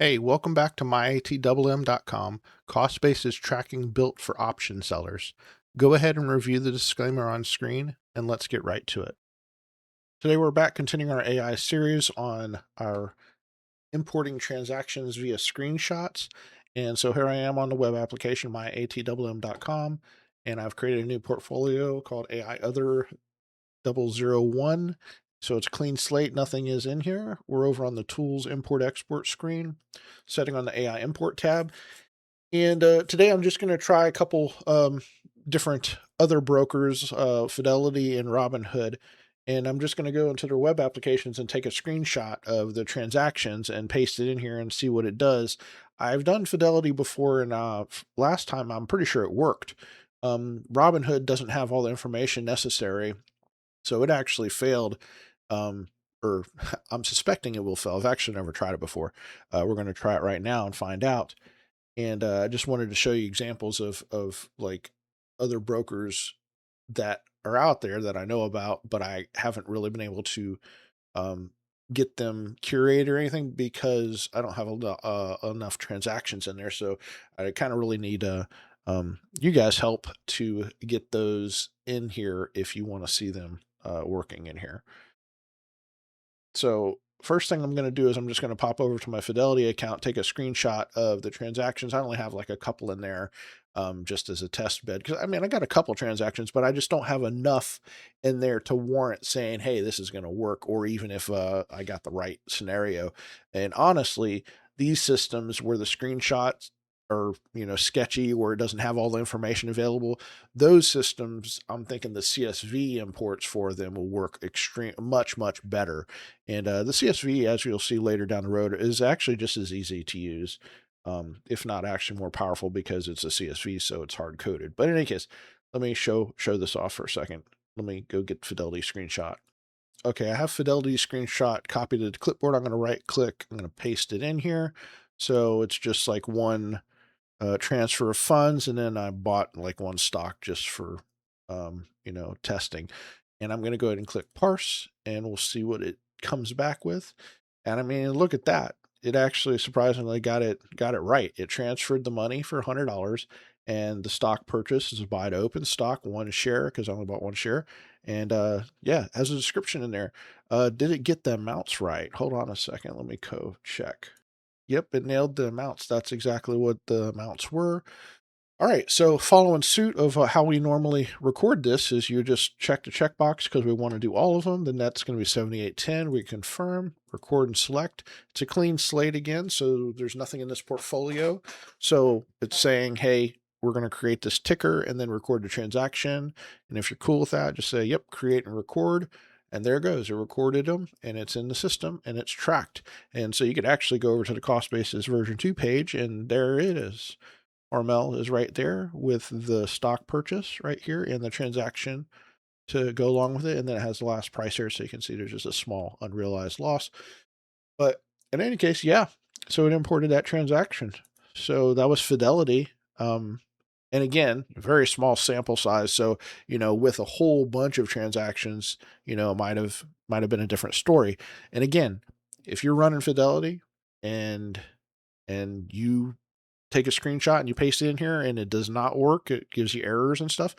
Hey, welcome back to MyATMM.com, cost basis tracking built for option sellers. Go ahead and review the disclaimer on screen, and let's get right to it. Today we're back continuing our AI series on our importing transactions via screenshots. And so here I am on the web application, myatwm.com, and I've created a new portfolio called AI Other 001. So it's a clean slate, nothing is in here. We're over on the Tools Import Export screen, setting on the AI Import tab. And today I'm just going to try a couple different other brokers, Fidelity and Robinhood. And I'm just going to go into their web applications and take a screenshot of the transactions and paste it in here and see what it does. I've done Fidelity before, and last time I'm pretty sure it worked. Robinhood doesn't have all the information necessary, so it actually failed. Um, or I'm suspecting it will fail. I've actually never tried it before. We're going to try it right now and find out. And I just wanted to show you examples of like other brokers that are out there that I know about, but I haven't really been able to um, get them curated or anything because I don't have enough transactions in there. So I kind of really need you guys help to get those in here if you want to see them working in here. So first thing I'm going to do is I'm just going to pop over to my Fidelity account, take a screenshot of the transactions. I only have like a couple in there just as a test bed. Because I mean, I got a couple transactions, but I just don't have enough in there to warrant saying, hey, this is going to work, or even if I got the right scenario. And honestly, these systems where the screenshots are, sketchy, or it doesn't have all the information available, those systems, I'm thinking the CSV imports for them will work much better. And the CSV, as you'll see later down the road, is actually just as easy to use, if not actually more powerful because it's a CSV, so it's hard coded. But in any case, let me show this off for a second. Let me go get Fidelity screenshot. Okay, I have Fidelity screenshot copied to the clipboard. I'm going to right click. I'm going to paste it in here. So it's just like one transfer of funds, and then I bought like one stock just for testing. And I'm going to go ahead and click parse, and we'll see what it comes back with. And I mean, look at that. It actually surprisingly got it right. It transferred the money for $100, and the stock purchase is a buy to open stock, one share, because I only bought one share. And yeah, has a description in there. Did it get the amounts right? Hold on a second. Let me check. Yep, it nailed the amounts. That's exactly what the amounts were. All right, so following suit of how we normally record this is you just check the checkbox because we want to do all of them. Then that's going to be 7810. We confirm, record, and select. It's a clean slate again, so there's nothing in this portfolio. So it's saying, hey, we're going to create this ticker and then record the transaction. And if you're cool with that, just say, yep, create and record. And there it goes. It recorded them, and it's in the system, and it's tracked. And so you could actually go over to the cost basis version 2 page, and there it is. Armel is right there with the stock purchase right here and the transaction to go along with it. And then it has the last price here. So you can see there's just a small unrealized loss. But in any case, yeah. So it imported that transaction. So that was Fidelity. And again, very small sample size. So, with a whole bunch of transactions, it might have been a different story. And again, if you're running Fidelity and you take a screenshot and you paste it in here and it does not work, it gives you errors and stuff,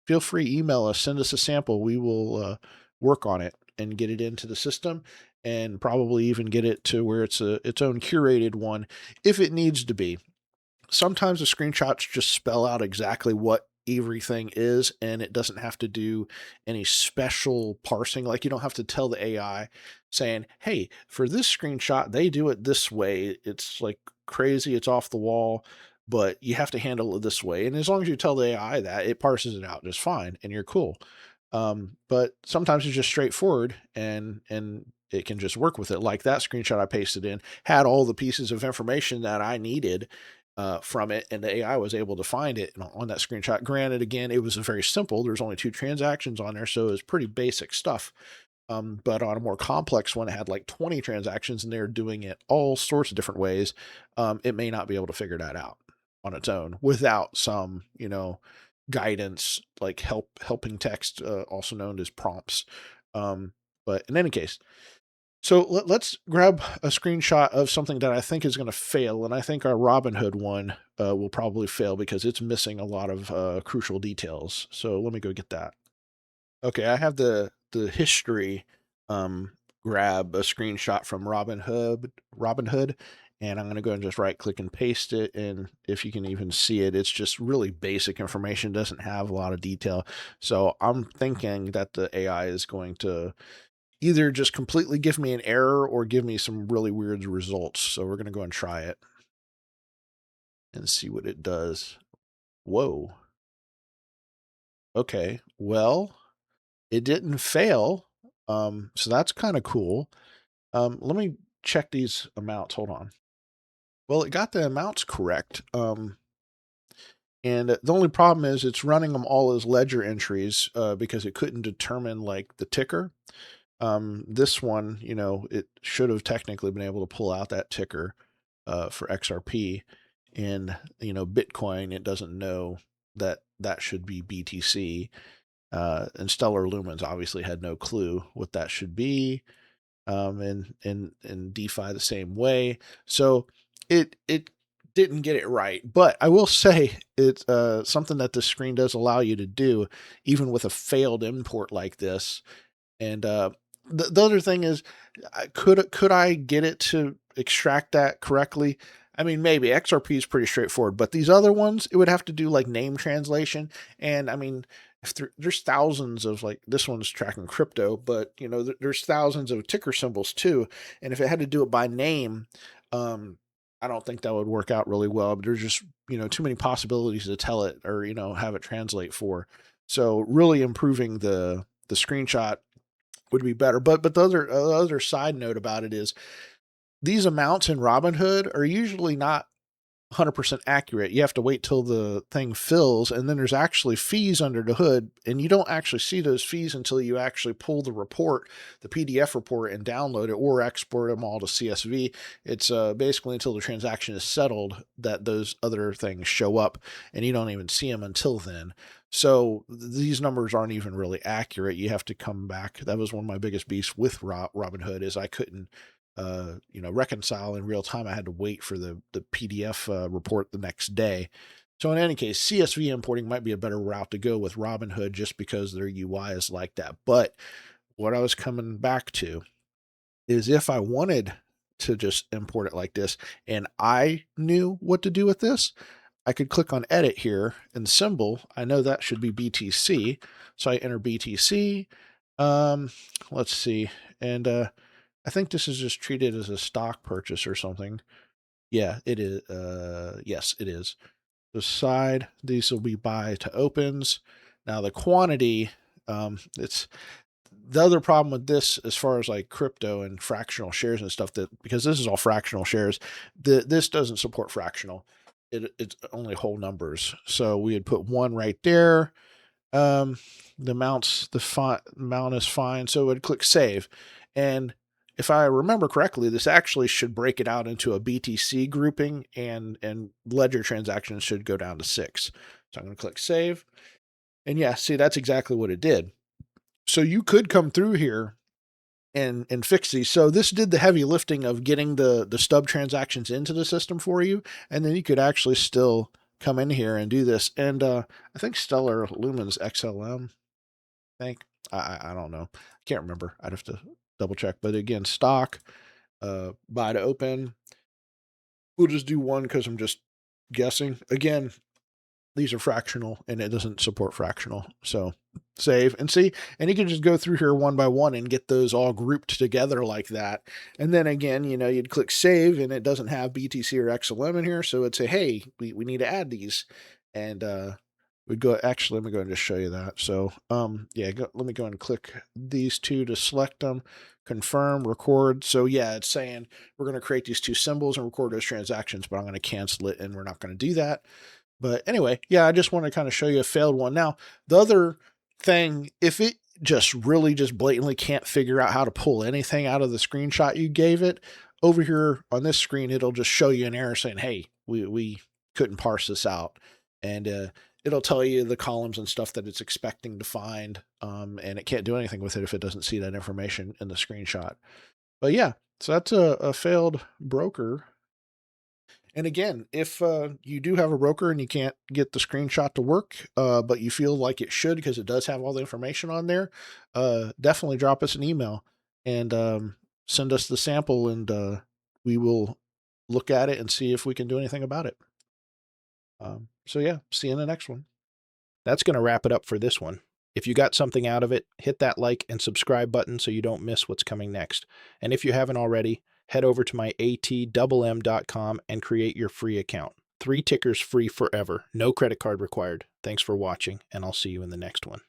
feel free, email us, send us a sample. We will work on it and get it into the system, and probably even get it to where it's its own curated one if it needs to be. Sometimes the screenshots just spell out exactly what everything is, and it doesn't have to do any special parsing. Like, you don't have to tell the AI saying, hey, for this screenshot they do it this way. It's like crazy, it's off the wall, but you have to handle it this way. And as long as you tell the AI that, it parses it out just fine and you're cool. But sometimes it's just straightforward, and it can just work with it. Like that screenshot I pasted in had all the pieces of information that I needed from it, and the AI was able to find it on that screenshot. Granted, again, it was very simple. There's only 2 transactions on there, so it was pretty basic stuff. But on a more complex one, it had like 20 transactions, and they're doing it all sorts of different ways. It may not be able to figure that out on its own without some, guidance, like helping text, also known as prompts. But in any case, So let's grab a screenshot of something that I think is going to fail, and I think our Robinhood one will probably fail because it's missing a lot of crucial details. So let me go get that. Okay, I have the history grab a screenshot from Robinhood, and I'm going to go and just right click and paste it. And if you can even see it, it's just really basic information, doesn't have a lot of detail. So I'm thinking that the AI is going to either just completely give me an error or give me some really weird results. So we're going to go and try it and see what it does. Whoa. Okay. Well, it didn't fail. So that's kind of cool. Let me check these amounts. Hold on. Well, it got the amounts correct. And the only problem is it's running them all as ledger entries because it couldn't determine like the ticker. This one, it should have technically been able to pull out that ticker for XRP. And, Bitcoin, it doesn't know that that should be BTC. And Stellar Lumens obviously had no clue what that should be. And DeFi the same way. So it didn't get it right. But I will say it's something that the screen does allow you to do, even with a failed import like this. And the other thing is, could I get it to extract that correctly? I mean, maybe XRP is pretty straightforward, but these other ones, it would have to do like name translation. And I mean, if there's thousands of like this one's tracking crypto, but there's thousands of ticker symbols too. And if it had to do it by name, I don't think that would work out really well. But there's just too many possibilities to tell it or have it translate for. So really improving the screenshot would be better. But the other side note about it is these amounts in Robinhood are usually not 100% accurate. You have to wait till the thing fills, and then there's actually fees under the hood, and you don't actually see those fees until you actually pull the report, the PDF report, and download it or export them all to CSV. It's basically until the transaction is settled that those other things show up, and you don't even see them until then. So these numbers aren't even really accurate. You have to come back. That was one of my biggest beefs with Robinhood is I couldn't reconcile in real time. I had to wait for the PDF report the next day. So in any case, CSV importing might be a better route to go with Robinhood just because their UI is like that. But what I was coming back to is if I wanted to just import it like this and I knew what to do with this, I could click on edit here and symbol. I know that should be BTC. So I enter BTC. Let's see. And I think this is just treated as a stock purchase or something. Yeah, it is. Yes, it is. The side, these will be buy to opens. Now the quantity, it's the other problem with this as far as like crypto and fractional shares and stuff that because this is all fractional shares, this doesn't support fractional. It's only whole numbers. So we had put one right there. The amount is fine. So I would click save. And if I remember correctly, this actually should break it out into a BTC grouping and ledger transactions should go down to 6. So I'm going to click save. And yeah, see, that's exactly what it did. So you could come through here and fix these. So this did the heavy lifting of getting the stub transactions into the system for you. And then you could actually still come in here and do this. And I think Stellar Lumens XLM, I think. I don't know. I can't remember. I'd have to double check. But again, stock, buy to open. We'll just do one because I'm just guessing. Again, these are fractional and it doesn't support fractional. So save and see, and you can just go through here one by one and get those all grouped together like that. And then again, you'd click save and it doesn't have BTC or XLM in here. So it'd say, hey, we need to add these. And, we'd go, actually, let me go and just show you that. So, yeah, let me go and click these two to select them, confirm, record. So yeah, it's saying we're going to create these two symbols and record those transactions, but I'm going to cancel it and we're not going to do that. But anyway, yeah, I just want to kind of show you a failed one. Now, the other thing, if it just really just blatantly can't figure out how to pull anything out of the screenshot you gave it, over here on this screen, it'll just show you an error saying, hey, we couldn't parse this out. And it'll tell you the columns and stuff that it's expecting to find. And it can't do anything with it if it doesn't see that information in the screenshot. But yeah, so that's a failed broker. And again, if you do have a broker and you can't get the screenshot to work, but you feel like it should because it does have all the information on there, definitely drop us an email and send us the sample, and we will look at it and see if we can do anything about it. So yeah, see you in the next one. That's going to wrap it up for this one. If you got something out of it, hit that like and subscribe button so you don't miss what's coming next. And if you haven't already, head over to MyATMM.com and create your free account. 3 tickers free forever. No credit card required. Thanks for watching, and I'll see you in the next one.